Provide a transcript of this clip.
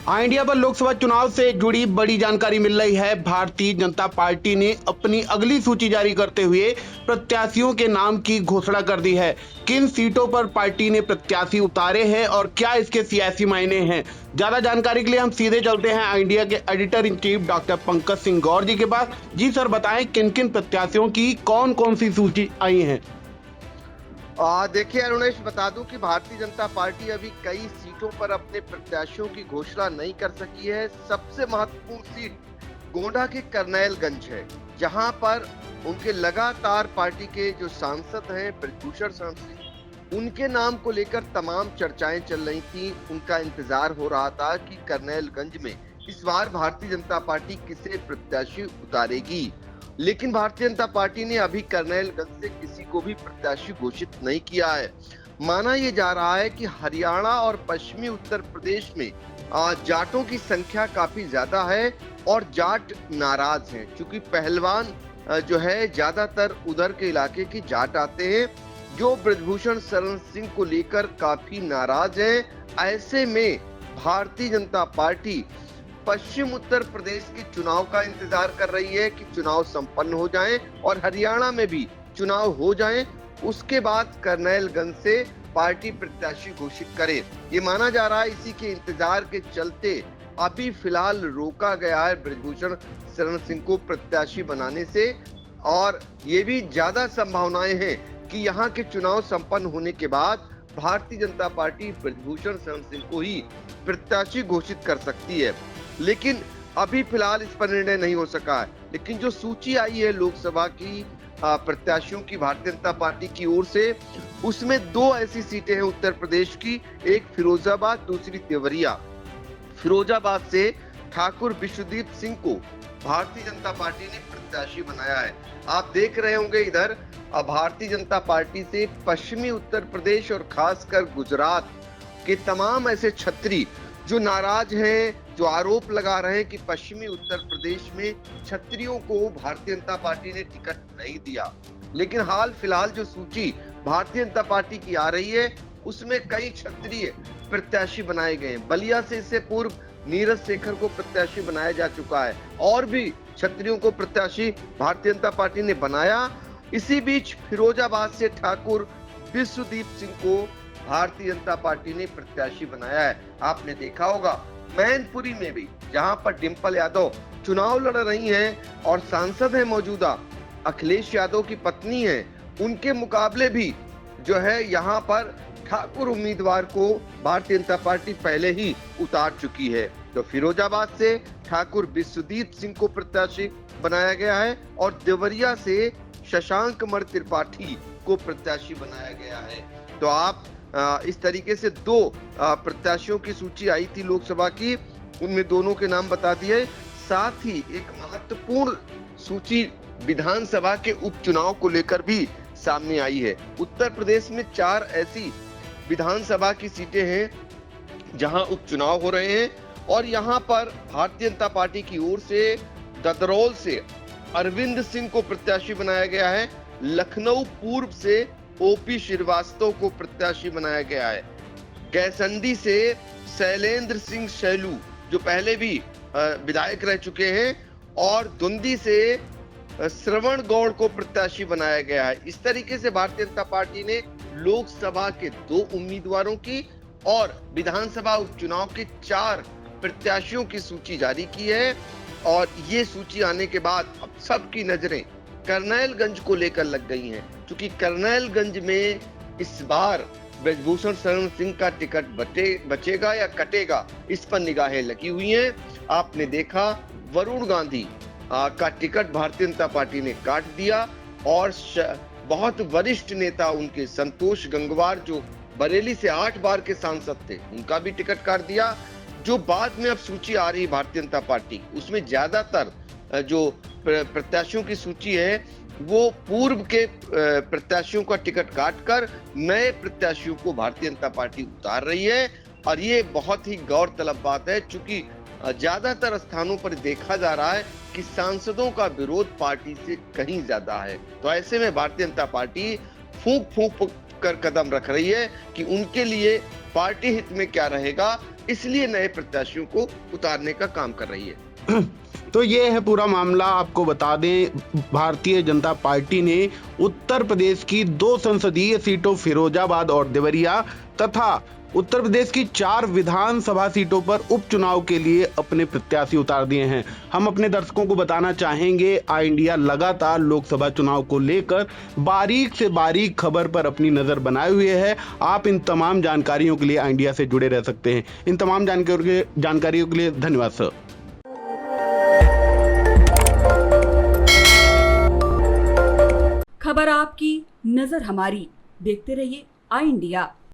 India पर लोकसभा चुनाव से जुड़ी बड़ी जानकारी मिल रही है। भारतीय जनता पार्टी ने अपनी अगली सूची जारी करते हुए प्रत्याशियों के नाम की घोषणा कर दी है। किन सीटों पर पार्टी ने प्रत्याशी उतारे हैं और क्या इसके सियासी मायने हैं, ज्यादा जानकारी के लिए हम सीधे चलते हैं इंडिया के editor in chief doctor Pankaj Singh Gaur ji के पास। जी सर, बताएं किन किन प्रत्याशियों की कौन कौन सी सूची आई है। देखिए अरुणेश, बता दूं कि भारतीय जनता पार्टी अभी कई सीटों पर अपने प्रत्याशियों की घोषणा नहीं कर सकी है। सबसे महत्वपूर्ण सीट गोंडा के करनैलगंज है, जहां पर उनके लगातार पार्टी के जो सांसद हैं ब्रजभूषण शरण सिंह, उनके नाम को लेकर तमाम चर्चाएं चल रही थी। उनका इंतजार हो रहा था कि करनैलगंज में इस बार भारतीय जनता पार्टी किसे प्रत्याशी उतारेगी, लेकिन भारतीय जनता पार्टी ने अभी करनैलगंज से किसी को भी प्रत्याशी घोषित नहीं किया है। माना यह जा रहा है कि हरियाणा और पश्चिमी उत्तर प्रदेश में जाटों की संख्या काफी ज्यादा है और जाट नाराज हैं, क्योंकि पहलवान जो है ज्यादातर उधर के इलाके की जाट आते हैं, जो ब्रजभूषण शरण सिंह को लेकर काफी नाराज हैं। ऐसे में भारतीय जनता पार्टी पश्चिम उत्तर प्रदेश के चुनाव का इंतजार कर रही है कि चुनाव संपन्न हो जाएं और हरियाणा में भी चुनाव हो जाएं, उसके बाद करनैलगंज से पार्टी प्रत्याशी घोषित करे। ये माना जा रहा है, इसी के इंतजार के चलते अभी फिलहाल रोका गया है ब्रजभूषण शरण सिंह को प्रत्याशी बनाने से, और ये भी ज्यादा संभावनाएं हैं कि यहाँ के चुनाव संपन्न होने के बाद भारतीय जनता पार्टी ब्रजभूषण शरण सिंह को ही प्रत्याशी घोषित कर सकती है। लेकिन अभी फिलहाल इस पर निर्णय नहीं हो सका है। लेकिन जो सूची आई है लोकसभा की प्रत्याशियों की भारतीय जनता पार्टी की ओर से, उसमें दो ऐसी सीटें हैं उत्तर प्रदेश की, एक फिरोजाबाद, दूसरी देवरिया। फिरोजाबाद से ठाकुर विश्वदीप सिंह को भारतीय जनता पार्टी ने प्रत्याशी बनाया है। आप देख रहे होंगे इधर भारतीय जनता पार्टी से पश्चिमी उत्तर प्रदेश और खासकर गुजरात के तमाम ऐसे छत्री जो नाराज हैं, जो आरोप लगा रहे हैं कि पश्चिमी उत्तर प्रदेश में छत्रियों को भारतीय जनता पार्टी ने टिकट नहीं दिया। लेकिन हाल फिलहाल जो सूची भारतीय जनता पार्टी की आ रही है, उसमें कई क्षत्रिय प्रत्याशी बनाए गए हैं। बलिया से इससे पूर्व नीरज शेखर को प्रत्याशी बनाया जा चुका है और भी क्षत्रियों को प्रत्याशी भारतीय जनता पार्टी ने बनाया। इसी बीच फिरोजाबाद से ठाकुर विश्वदीप सिंह को भारतीय जनता पार्टी ने प्रत्याशी बनाया है। आपने देखा होगा मैनपुरी में भी, जहां पर डिंपल यादव चुनाव लड़ रही हैं और सांसद हैं मौजूदा, अखिलेश यादव की पत्नी हैं, उनके मुकाबले भी जो है यहाँ पर ठाकुर उम्मीदवार को भारतीय जनता पार्टी पहले ही उतार चुकी है। तो फिरोजाबाद से ठाकुर विश्वदीप सिंह को प्रत्याशी बनाया गया है और देवरिया से शशांक मर त्रिपाठी को प्रत्याशी बनाया गया है। तो आप इस तरीके से दो प्रत्याशियों की सूची आई थी लोकसभा की, उनमें दोनों के नाम बता दिए। साथ ही एक महत्वपूर्ण सूची विधानसभा के उपचुनाव को लेकर भी सामने आई है। उत्तर प्रदेश में 4 ऐसी विधानसभा की सीटें हैं जहां उपचुनाव हो रहे हैं और यहां पर भारतीय जनता पार्टी की ओर से ददरौल से अरविंद सिंह को प्रत्याशी बनाया गया है। लखनऊ पूर्व से ओपी श्रीवास्तव को प्रत्याशी बनाया गया है। गैसंडी से शैलेंद्र सिंह शैलू, जो पहले भी विधायक रह चुके हैं, और धुंदी से श्रवण गौड़ को प्रत्याशी बनाया गया है। इस तरीके से भारतीय जनता पार्टी ने लोकसभा के 2 उम्मीदवारों की और विधानसभा उपचुनाव के 4 प्रत्याशियों की सूची जारी की है। और ये सूची आने के बाद अब सबकी नजरें करनैलगंज को लेकर लग गई हैं, क्योंकि करनैलगंज में इस बार ब्रजभूषण शरण सिंह का टिकट बचेगा या कटेगा, इस पर निगाहें लगी हुई हैं। आपने देखा वरुण गांधी का टिकट भारतीय जनता पार्टी ने काट दिया और बहुत वरिष्ठ नेता उनके संतोष गंगवार, जो बरेली से 8 बार के सांसद थे, उनका भी टिकट काट दिया। जो बाद में अब सूची आ रही भारतीय जनता पार्टी, उसमें ज्यादातर जो प्रत्याशियों की सूची है वो पूर्व के प्रत्याशियों का टिकट काटकर नए प्रत्याशियों को भारतीय जनता पार्टी उतार रही है। और ये बहुत ही गौरतलब बात है, क्योंकि ज्यादातर स्थानों पर देखा जा रहा है कि सांसदों का विरोध पार्टी से कहीं ज्यादा है। तो ऐसे में भारतीय जनता पार्टी फूंक फूंक कर कदम रख रही है कि उनके लिए पार्टी हित में क्या रहेगा, इसलिए नए प्रत्याशियों को उतारने का काम कर रही है। तो ये है पूरा मामला। आपको बता दें, भारतीय जनता पार्टी ने उत्तर प्रदेश की 2 संसदीय सीटों फिरोजाबाद और देवरिया तथा उत्तर प्रदेश की 4 विधानसभा सीटों पर उपचुनाव के लिए अपने प्रत्याशी उतार दिए हैं। हम अपने दर्शकों को बताना चाहेंगे, आई इंडिया लगातार लोकसभा चुनाव को लेकर बारीक से बारीक खबर पर अपनी नजर बनाए हुए है। आप इन तमाम जानकारियों के लिए आई इंडिया से जुड़े रह सकते हैं। इन तमाम जानकारियों के लिए धन्यवाद सर। खबर आपकी, नजर हमारी। देखते रहिए आई इंडिया।